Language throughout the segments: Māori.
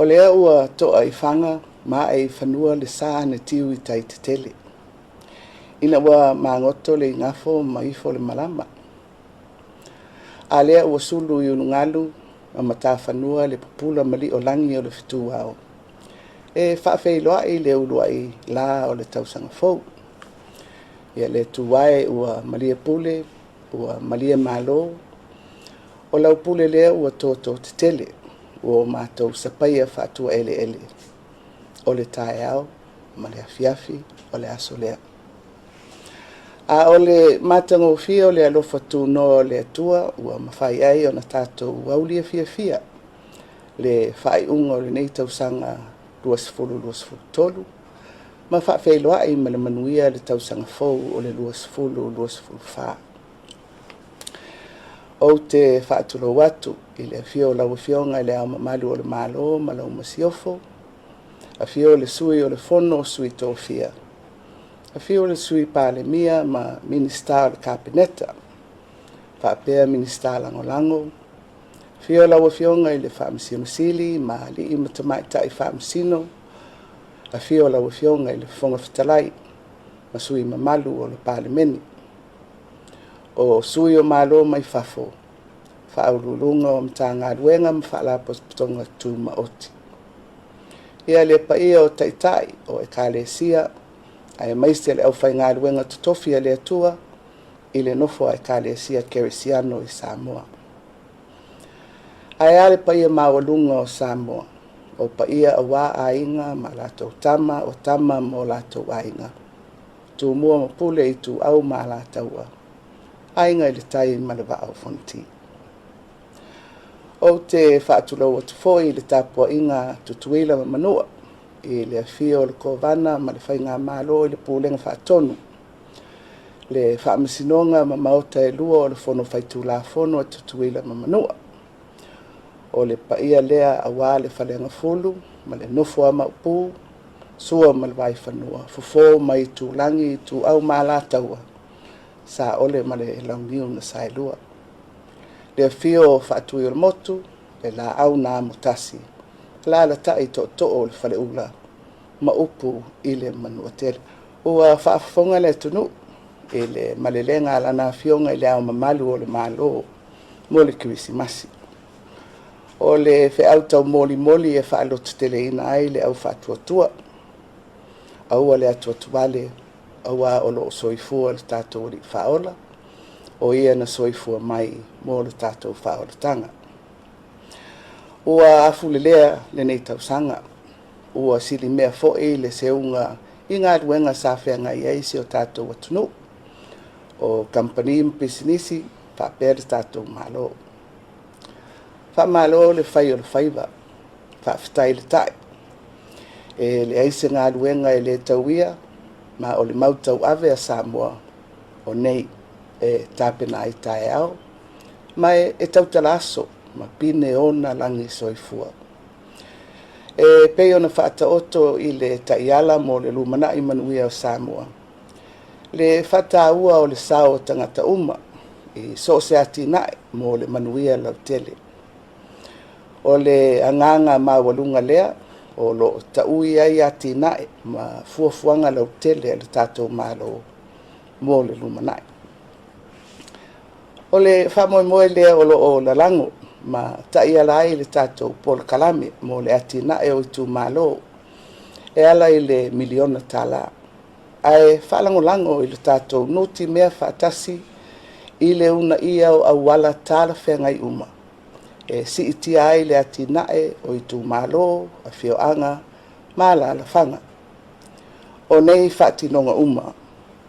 O lea ua toa I whanga maa e whanua le saa ne tiu I tai te tele. Ina ua maangoto le ngafo maifo le malama. A lea ua sulu I unungalu ma Mataafa nua le papula mali o langi o le fitu ao. E whaafei loa I le ulua I la o le tausaga fou. Ia le tuwae ua malia pule, ua malia malo. O lau pule lea ua toto te tele. O mātou sapaia whaatua ele ele. O le tae au, ma le afiafi, o le aso lea. A o le mātango fia o le alofa tu no le atua, ua mawhai ai o na tātou waulia fia fia. Le whai unga o le nei tausanga luas fulu tolu. Ma whaafei loa I manuia le tausanga fou o le luas fulu wha. O te whaatulo watu I le fio lau fionga I le au mamalu o le malo ma lau masiofo. A fio le sui o le fono o sui tō fia. A fio le sui Palemia ma minista o le kapineta. Whaapea minista lango. Fio lau fionga I le whaamisino sili ma li I matamai I whaamisino. A fio lau fionga I le fonga fitalai ma sui mamalu o le palemeni. O sui o malo mai fafo. Whaurulunga o mta ngā ruenga ma whaalapos putonga tu maoti. Ia le paia o taitai o e kālesia, ai maiste le au whai ngā ruenga tutofia le atua, I le nofo ai kālesia keresiano I Samoa. Ai ale paia mawalunga o Samoa, o paia a wā ainga ma lātou tama o tama mo lātou ainga. Tu mua mapule I tu au ma lātaua. Ainga I le tai ma le wā au fonti. O te whaatulau atu foi le tapua inga tutuila ma manua. I le afio le kovana ma le whainga malo I le pūlenga whaatonu. Le whaamisinonga ma maota e lua o le fono whaitu la fono a tutuila ma manua. O le paia lea a wā le whalenga fulu ma le nofo ama upu. Sua ma le wai whanua. Fufo mai tu langi tu au ma la taua. Sa ole ma le launiu na sai lua. Le fio whaatui o le motu, le la au nā mutasi. La la tai to o le whale ula, ma upu I le manua tele. Ua whaafonga le tunu, I le malelenga ala nā fionga I le au mamalu o le malo, mo le kirisimasi. O le whaeautau moli e whaalotu tele ina ai le au whaatuatua. Aua le atuatuale, aua o lo soifua le tātou li whaola. O ia na soifua mai mo le tātou whaoratanga. Ua afu le lea le nei tausanga. Ua sili mea fo'i le seunga I ngā ruenga sa whenga I eisi o tātou atunu. O company mpisinisi whapea le tātou malo. Whamalo le whai o le whaiva. Whawhitai le tai. E le eisi ngā ruenga I le tauia ma o le mautau ave a Samoa o nei. E tāpena I tae au, mai e tautalaso, ma pine ona langi soifua. E pei ona whaata oto I le taiala mo le lumana I manuia o Samoa. Le whaata ua o le sao tangata uma, I so se ati nae mo le manuia lau tele. O le anganga mawalunga lea, o lo taui ai ati nae, ma fuafuanga lau tele le tātou malo mo le lumanae. O le whamoemoe lea o lo o la lango, ma tai ala ai le tātou pol kalame mo le ati nae o I tu malo, e ala I le miliona tala. Ai whalango lango I le tātou noti mea whaatasi I le una ia o awala tala whengai uma. E si iti ai le ati nae o I tu malo, a whioanga, ma la whanga. O nei whaatinonga uma,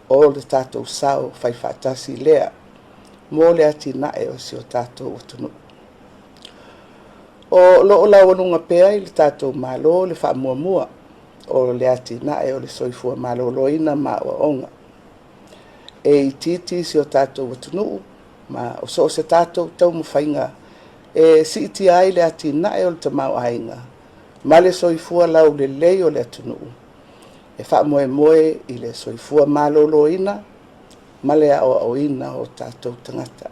o le tātou sao whai whaatasi lea, mo le ati nae o si o tātou atunu. O loo lawanunga pea I le tātou malo le whaamuamua o le ati nae o le soifua malo loina ma o onga. E I titi si o tātou atunu, ma o so se tātou tau mawhainga, e si iti ai le ati nae o le tamau ainga, ma le soifua lau le lei o le atunu. E whaamuemoe I le soifua malo loina, male o ina o tātou tangata.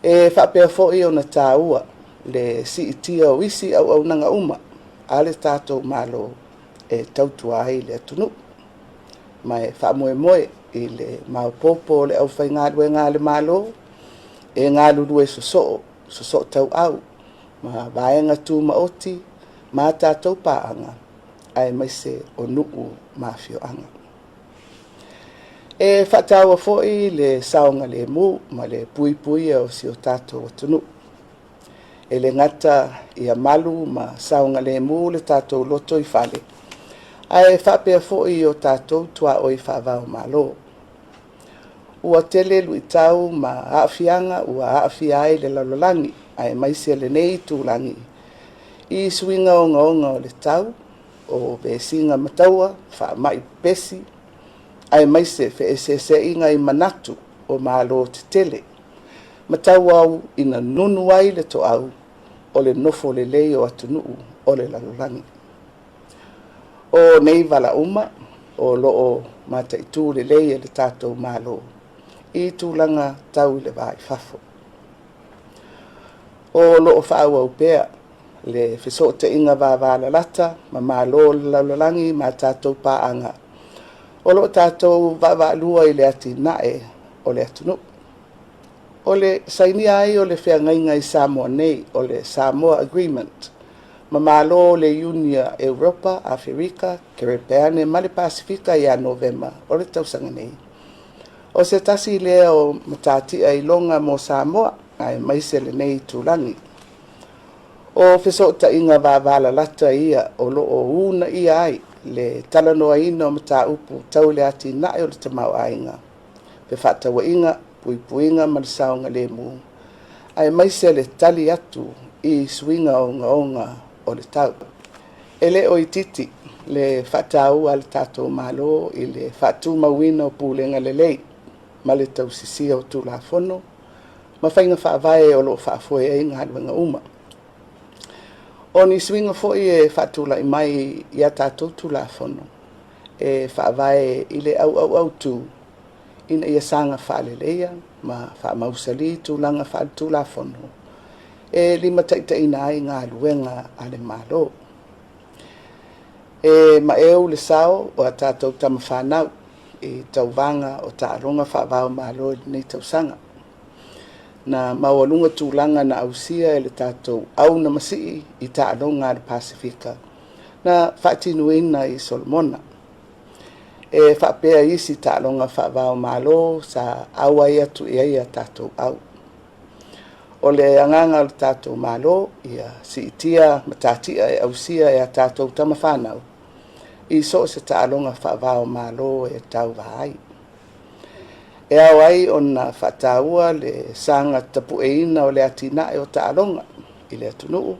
E whapea fo'i o na tāua, le si itia o isi au nanga uma, ale tātou malo e tautua ai le atunu. Mai wha moe i le maupopo le au whai ngā le malo, e ngā lulu e so tau au, ma vaenga tū maoti, ma tātou paanga, ai mai se o nuu mafio anga. E whataua foi le saonga le mu, ma le pui o si o tātou atunu. E le ngata ia malu ma saonga le mu le tātou loto I whale. Ai whapea foi o tātou tua o I whavau malo. Ua tele lui tau ma haafianga ua haafiai le lalolangi, ai maise le nei tūlangi. I swinga o o le tau, o besinga mataua, wha mai pesi, ai maise fe se inga I manatu o malo te tele. Matau au ina nunu ai le to au, o le nofo le lei o atunuu o le lalolangi. O nei vala uma, o loo mataitu le lei le tātou malo. I tūlanga tau le vai fafo. O loo whaau au pēr, le wheso te inga vāwāla lata, ma malo le lalolangi ma tātou pāanga. O loo tātou vāwālua I le ati nae o le atunu. O le saini ai o le whiangainga I Samoa nei, o le Samoa Agreement, ma malo le Unia Europa, Afrika, Caribbean, ma le Pasifika I a November, o le tausaga nei. O se tasi lea o matati ai longa mo Samoa, ai maise le nei tūlangi. O wheso ta inga vāwāla lata ia o loo una ia ai, le talanoa ina o mata upu tau le ati nae o le tamau ainga. Pe whatawa inga, puipuinga malisaonga le mu. Ai maise le tali atu I swinga onga o le tau. Ele o ititi, le whatau al tātou malo I le whatu mawina o pūlenga le lei. Ma le tausisia o tūlafono, ma whainga whaavae o lo whaafoe e ngā luenga uma. O ni swinga foi e whaatula I mai I a tātou tūlafono, e whaavae I le au tū, ina ia sanga whaaleleia, ma whaamausali tūlanga whaatulafono, e lima taita ina ai ngā luenga ale malo. E ma eu le sao o a tātou tamawhanau, I tauvanga o taaronga whaavao malo nei tausanga. Na mawalunga tūlanga na ausia e le tātou au na masii I taaronga le Pasifika. Na whaatinuina I Solomona. E whaapea isi taaronga whaavao malo sa awa ia tu ia tātou au. O le anganga le tātou malo ia si itia matatia e ausia e a tātou tamawhanau. I so se taalonga whaavao malo e tau vahai. E au ai o na whataua le sanga tapu e ina o le atina e o taalonga I le atunuu.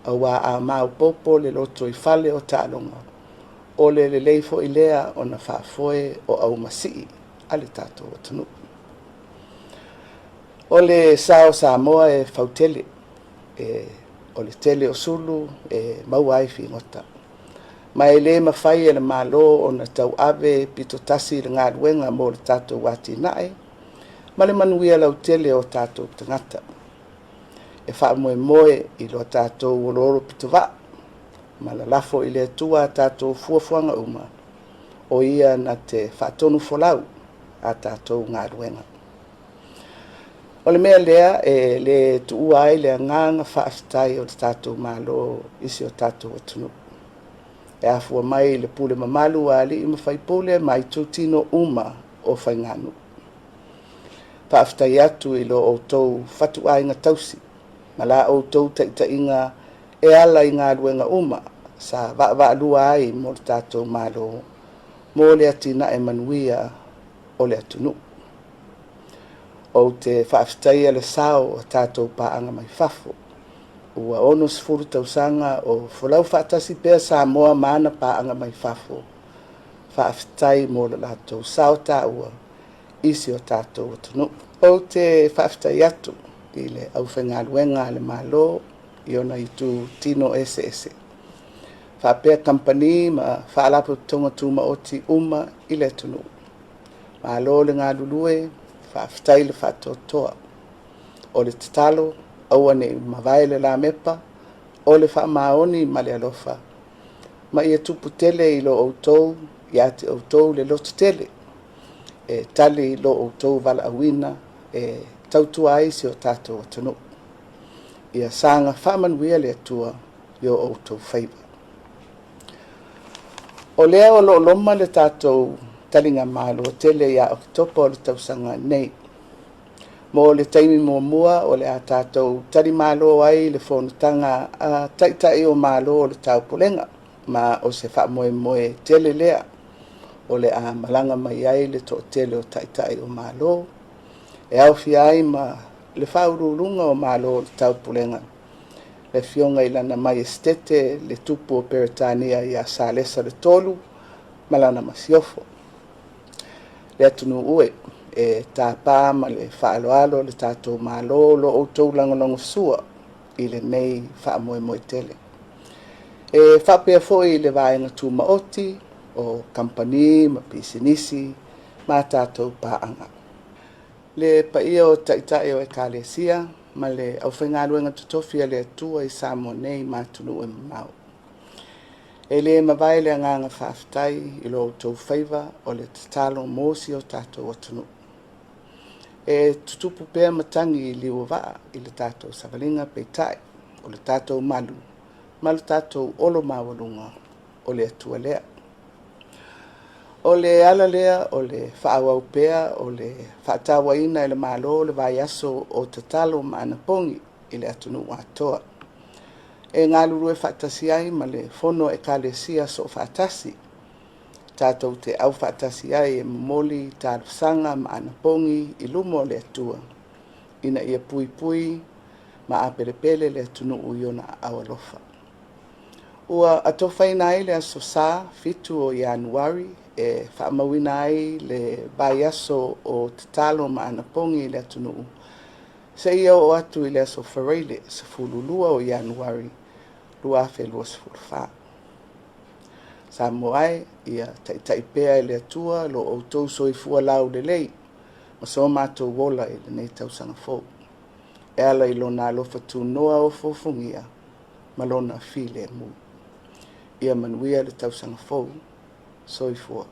Au a mau popo le loto I fale o taalonga. O le leifo I lea o na whaafoe o au masii a le tātou atunuu. O le sao Samoa e fautele. O le tele o sulu e mauai fi ngota. Mai le mawhai e le malo o na tau ave pito tasi le ngā ruenga mo le tātou wati nae, ma le manuia lau tele o tātou tangata. E wha moe I lo tātou woloro pito wa, ma la lafo I le tua tātou fuafuanga uma, o ia na te whaatonu folau a tātou ngā ruenga. O le mea lea e le tuua ai le nganga whaafitai o le tātou malo isi o tātou atunu. E afua mai le pule mamalu ali I mawhai pule mai tūtino uma o whainganu. Paaftai atu I lo outou whatu ainga tausi, ma la outou taita inga e ala I ngā ruenga uma, sa wa lua ai mo le tātou malo, mo le atina e manuia o le atunu. O te whaaftai le sao o tātou paanga mai fafo. Ua ono sifuru tausanga o whalau whaatasi pēr Samoa maana paanga mai fafo. Whaafitai mo le lātou sao tā ua isi o tātou atunu. O te whaafitai atu I le awhenga luenga le malo I ona I tu tino ese. Whaapea kampani ma whaalapo tonga tuma oti uma I le atunu. Malo le ngā lulue, whaafitai le whaatotoa. O le tatalo, aua ne mavae le la mepa o le faamaoni ma le alofa ma ia tupu tele i lo outou ia te outou le loto tele e tali i lo outou valaauina e tautua ai se o tatou atunuu ia saga faamanuia le atua i o outou faiva o lea o lo'oloma le tatou taliga malo tele ia okitopa o le tausaga nei mo le taimi muamua o le a tatou tali malo ai le fonotaga a taʻitaʻi o malo o le taupulega ma o se faamoemoe tele lea o le a malaga mai ai le toʻatele o taʻitaʻi o malo e aofia ai ma le faaululuga o malo o le taupulega le fioga i lana mai estete le tupu o peretania ia salesa le tolu ma lana masiofo le atunuu ue e tāpā ma le whaaloalo le tātou mālo lo outou langolongo sua i le nei whaamoemoe tele. E whapea foi le vaenga tū maoti o kampani ma pisinisi ma tātou pāanga. Le paia o taitai o e kālesia ma le au whaingaluenga tutofia le atua i Samoa nei mātunu e mau. E le mawai le anganga whaafitai i lo outou whaiva o le tatalo mōsi o tātou atunu. E tutupu pea matangi i liwa waa i le tātou savalinga peitai o le tātou malu, ma le tātou olo mawalunga o le atua lea. O le ala lea o le whaawau pea o le whaatawaina i le malo le vai aso o tatalo maanapongi i le atunu atoa. E ngā lulu e whaatasi ai ma le fono e kālesia so whaatasi. Tātou te au whaatasi ai e momoli tausaga ma anapongi i lumo le atua. Ina ia pui pui ma apelepele le atunu uiona awalofa. Ua atowhaina ai le aso sā fitu o Januari e whaamawina ai le vai aso o tatalo ma anapongi le atunu. Se ia o atu i le aso whareile sa fululua o Januari lua whelua sa fulwha. Sa moai ia taipea le atua lo outou soifua lau le lei ma so mātou wola i le nei tausaga fou. E ala i lona alofa tūnoa o fofongia ma lona file mu. Ia manuia le tausaga fou soifua.